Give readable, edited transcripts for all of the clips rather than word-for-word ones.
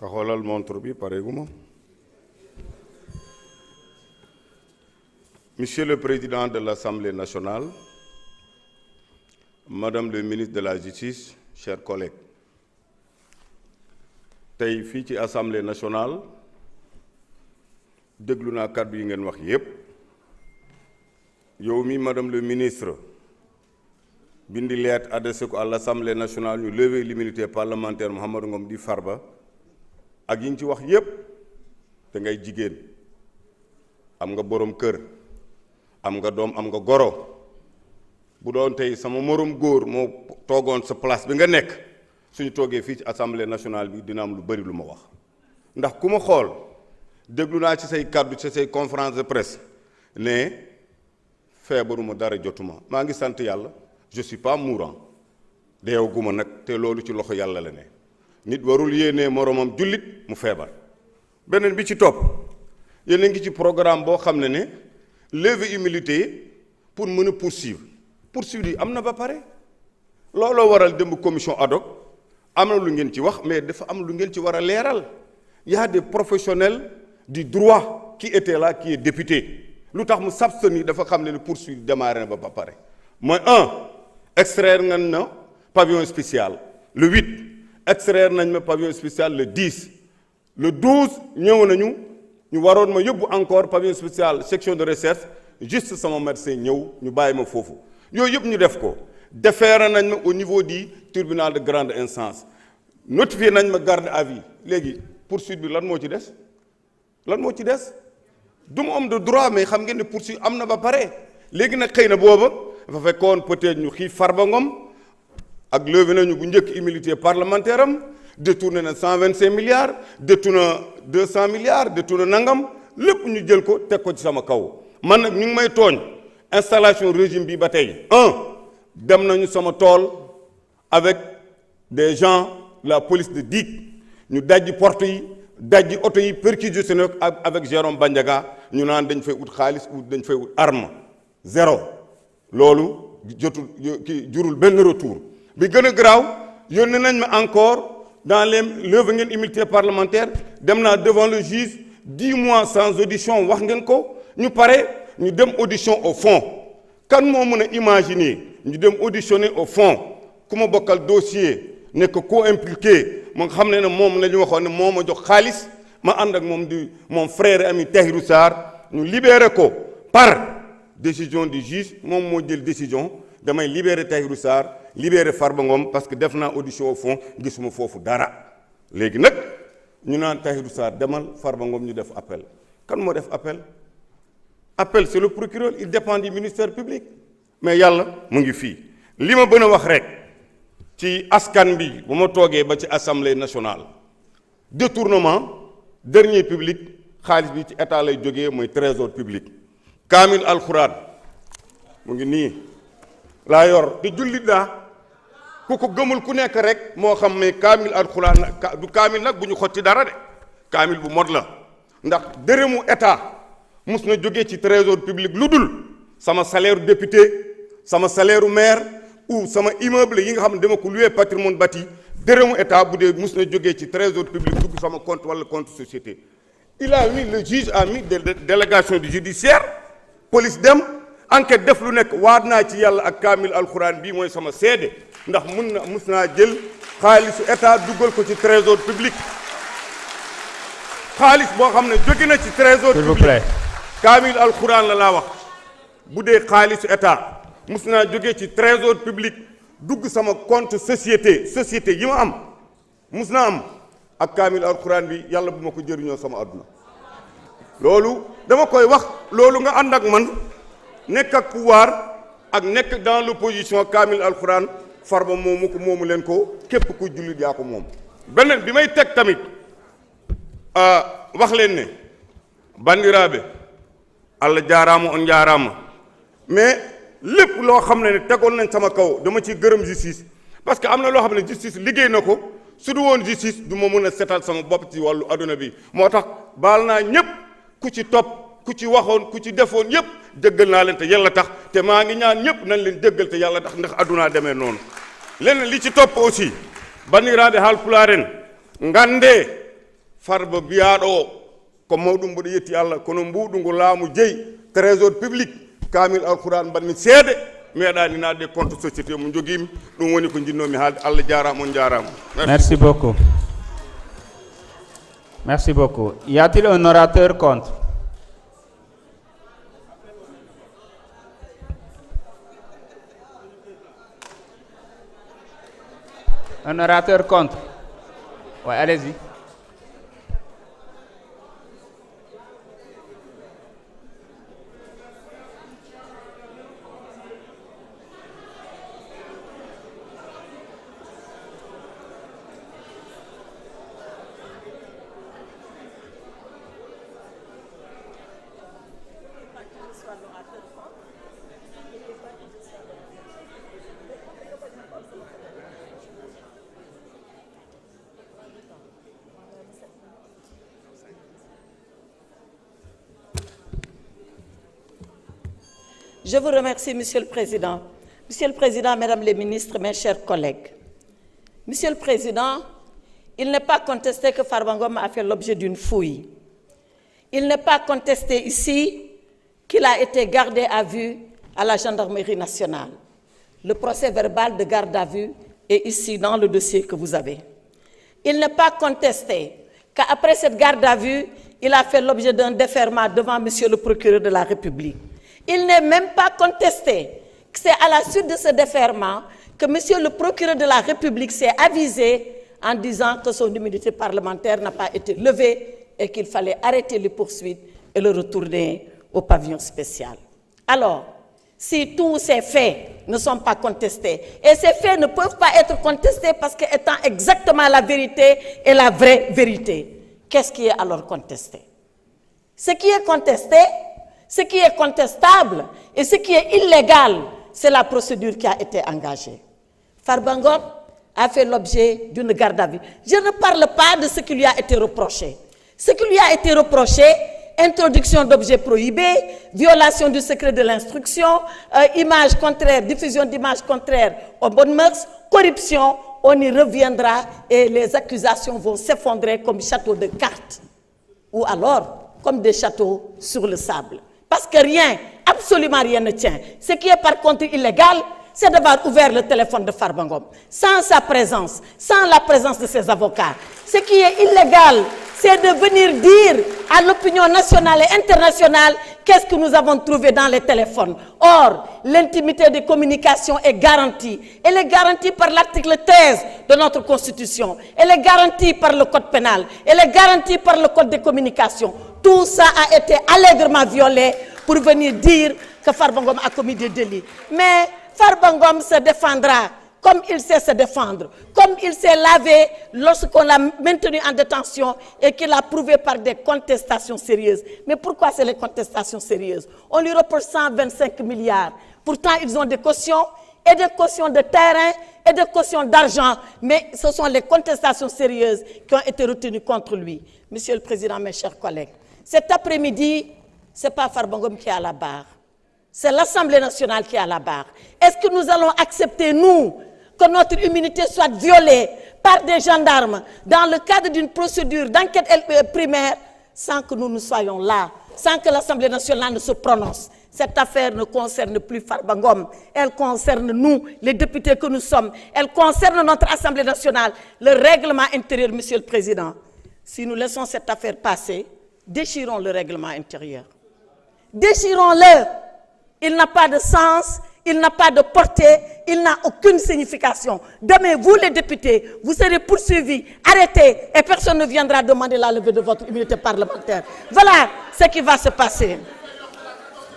xoolal montre bi pareeguma. Monsieur le Président de l'Assemblée nationale, Madame le ministre de la Justice, chers collègues, tey fii ci Assemblée nationale déglu naa kàddu yi ngeen wax yépp. yow mi Madame le ministre bindi lettre adressé ko à l'Assemblée nationale ñu lever l'immunité parlementaire Mouhamadou Ngom di Farba ak yi ñu ci wax yépp te ngay jigéen am nga borom kër am nga doom am nga goro bu doon tey sama morom góor moo toogoon sa place bi nga nekk suñu toogee fii ci Assemblée nationale bi dina am lu bari lu ma wax ndax ku ma xool déglu naa ci say kàddu ci say conférence de presse ne feebaruma dara jotuma maa ngi sant yàlla je suis pas mourant deewaguma nag te loolu ci loxo yàlla la ne nit warul yéenee moromam jullit mu feebar. beneen bi ci topp yéen a ngi ci programme boo xam ne lever immunité pour mën a poursuivre yi am na ba pare looloo waral démb commission ad hoc am na lu ngeen ci wax mais dafa am lu ngeen ci war a leeral. Il y a des professionnels du droit qui étaient là qui est député lu tax mu s'abstenir dafa xam ne poursuite démarré na ba pare mooy extraire nañ na pavillon spécial le 8 extraire nañ ma pavillon spécial le 10 le 12 ñëw nañu ñu waroon ma yóbbu encore pavillon spécial section de recherche juste sama médecin ñëw ñu bàyyi ma foofu yooyu yëpp ñu def ko déféré nañ ma au niveau du tribunal de grande instance notifié nañ ma garde à vue léegi poursuite bi lan moo ci des du ma homme de droit mais xam ngeen ne poursuite am na ba pare léegi nag xëy na booba dafa fekkoon peut-être ñu xiif Farba Ngom ak levé nañu bu njëkk immunité parlementaire am détourné na 125 milliards détourné 200 milliards détourné nangam lépp ñu jël ko teg ko ci sama kaw man nag ñu ngi may tooñ installation régime bi ba tey dem nañu sama tool avec des gens la police de DIC ñu dajji porte yi dajji oto yi perquisitionné avec Jérôme Bandiaga ñu naan dañ fay ut xaalis ou dañ fay ut arme zéro loolu jurul benn retour bi gën a garaaw yónnee nañ ma encore dans les lever ngeen immunité parlementaire dem naa devant le juge 10 mois sans audition wax ngeen ko ñu pare ñu dem audition au fond kan moo mën a imaginer ñu dem auditionner au fond ku ma bokkal dossier nekk co-impliqué ma nga xam ne moom la ñu waxoon ne moo ma jox xaalis ma ànd ak moom di moom frère ami Tahirou Sarr ñu libéré ko par décision du juge moom moo jël décision damay libéré Tahirou Sarr libéré Farba Ngom parce que def naa audition au fond gisuma foofu dara léegi nag ñu naan Tahirou Sarr demal Farba Ngom ñu def appel kan moo def appel c'est le procureur il dépend du ministère public mais yàlla mu ngi fii li ma bën a wax rek ci askan bi bu ma toogee ba ci assemblée nationale détournement dernier public xaalis bi ci état lay jógee mooy trésor public kaamil alxuraan mu ngi nii laa yor di jullit laa ku ko gëmul ku nekk rek moo xam ne kaamil alxuraan du kaamil nag bu ñu xotti dara de kaamil bu mod la ndax dërëmu état mus na jógee ci trésor public lu dul sama salaire député sama salaire maire ou sama immeuble yi nga xam ne dama ko loué patrimoine bâti dërëmu état bu dee mus na jógee ci trésor public dugg sama compte wala compte société il a mis le juge a mis des délégations du judiciaire police dem enquête def lu nekk waat naa ci yàlla ak kaamil alxuraan bii mooy sama seede ndax mus naa jël xaalisu état duggal ko ci trésor public xaalis boo xam ne jóge na ci trésor public s'il vous plaît kaamil alxuraan la laa wax bu dee xaalisu état mus naa jógee ci trésor public dugg sama compte société yi ma am mus naa am ak kaamil alxuraan bi yàlla bu ma ko jëriñoo sama àdduna loolu dama koy wax loolu nga ànd ak man nekk ak pouvoir ak nekk dans l'opposition kaamil alxuraan Farba moomu leen ko képp ku jullit yaa ko moom beneen bi may teg tamit wax leen ne bandiraabe Allah jaaraama on jaaraama mais lépp loo xam ne tegoon nañ sama kaw dama ciy gërëm justice parce que am na loo xam ne justice liggéey na ko su du woon justice du ma mën a setal sama bopp ci wàllu adduna bi moo tax baal naa ñëpp ku ci topp ku ci waxoon ku ci defoon yëpp jéggal naa leen te yàlla tax te maa ngi ñaan ñëpp nañ leen jéggal te yàlla tax ndax addunaa demee noonu leneen li ci topp aussi bandiraaɓe haalpulaaren ngande Farba biyaɗo ko mawɗum mboɗo yetti Allah kono mbuɗu ngu laamu jeeyi trésor public kamil alquran mbanmi seede meeɗani naatde compte société mo joguimi ɗum woni ko jinnomi haalde Allah jarama on jarama. Merci beaucoup. Merci beaucoup. Y a-t-il un orateur contre? Un orateur contre? Oui, allez-y. Je vous remercie, Monsieur le Président. Monsieur le Président, Mesdames les ministres, mes chers collègues. Monsieur le Président, il n'est pas contesté que Farba Ngom a fait l'objet d'une fouille. Il n'est pas contesté ici qu'il a été gardé à vue à la gendarmerie nationale. Le procès verbal de garde à vue est ici dans le dossier que vous avez. Il n'est pas contesté qu'après cette garde à vue, il a fait l'objet d'un déferment devant Monsieur le procureur de la République. Il n'est même pas contesté que c'est à la suite de ce déferment que Monsieur le procureur de la République s'est avisé en disant que son immunité parlementaire n'a pas été levée et qu'il fallait arrêter les poursuites et le retourner au pavillon spécial. Alors, si tous ces faits ne sont pas contestés, et ces faits ne peuvent pas être contestés parce qu'étant exactement la vérité et la vraie vérité, qu'est-ce qui est alors contesté? Ce qui est contesté, ce qui est contestable et ce qui est illégal, c'est la procédure qui a été engagée. Farba Ngom a fait l'objet d'une garde à vue. Je ne parle pas de ce qui lui a été reproché. Ce qui lui a été reproché, introduction d'objets prohibés, violation du secret de l'instruction, images contraires, diffusion d'images contraires aux bonnes mœurs, corruption, on y reviendra et les accusations vont s'effondrer comme châteaux de cartes ou alors comme des châteaux sur le sable. Parce que rien, absolument rien ne tient. Ce qui est par contre illégal, c'est d'avoir ouvert le téléphone de Farba Ngom sans sa présence, sans la présence de ses avocats. Ce qui est illégal, c'est de venir dire à l'opinion nationale et internationale qu'est-ce que nous avons trouvé dans les téléphones. Or, l'intimité des communications est garantie. Elle est garantie par l'article 13 de notre Constitution. Elle est garantie par le Code pénal. Elle est garantie par le Code des communications. Tout ça a été allègrement violé pour venir dire que Farba Ngom a commis des délits. Mais Farba Ngom se défendra comme il sait se défendre, comme il s'est lavé lorsqu'on l'a maintenu en détention et qu'il a prouvé par des contestations sérieuses. Mais pourquoi c'est les contestations sérieuses? On lui reproche 125 milliards. Pourtant, ils ont des cautions et des cautions de terrain et des cautions d'argent. Mais ce sont les contestations sérieuses qui ont été retenues contre lui. Monsieur le Président, mes chers collègues, cet après-midi, ce n'est pas Farba Ngom qui est à la barre. C'est l'Assemblée nationale qui est à la barre. Est-ce que nous allons accepter, nous, que notre immunité soit violée par des gendarmes dans le cadre d'une procédure d'enquête primaire sans que nous ne soyons là, sans que l'Assemblée nationale ne se prononce? Cette affaire ne concerne plus Farba Ngom, elle concerne nous, les députés que nous sommes, elle concerne notre Assemblée nationale, le règlement intérieur, Monsieur le Président. Si nous laissons cette affaire passer, déchirons le règlement intérieur. Déchirons-le. Il n'a pas de sens, il n'a pas de portée, il n'a aucune signification. Demain, vous les députés, vous serez poursuivis, arrêtés, et personne ne viendra demander la levée de votre immunité parlementaire. Voilà ce qui va se passer.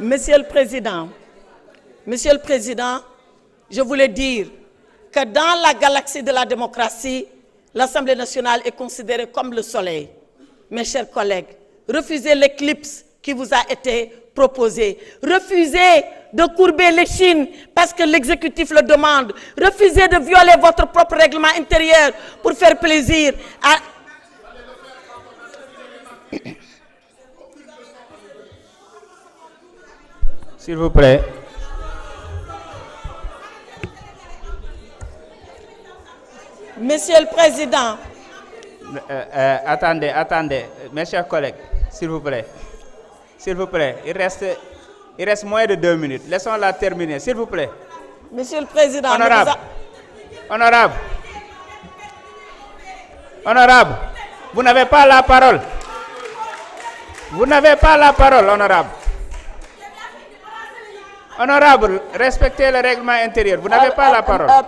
Monsieur le Président, je voulais dire que dans la galaxie de la démocratie, l'Assemblée nationale est considérée comme le soleil. Mes chers collègues, refusez l'éclipse qui vous a été proposé. Refusez de courber l'échine parce que l'exécutif le demande. Refusez de violer votre propre règlement intérieur pour faire plaisir à... S'il vous plaît. Monsieur le Président, Attendez, mes chers collègues, s'il vous plaît. S'il vous plaît, il reste moins de 2 minutes. Laissons-la terminer, s'il vous plaît. Monsieur le Président, Honorable, vous n'avez pas la parole. Vous n'avez pas la parole, honorable. Honorable, respectez le règlement intérieur. Vous n'avez pas la parole.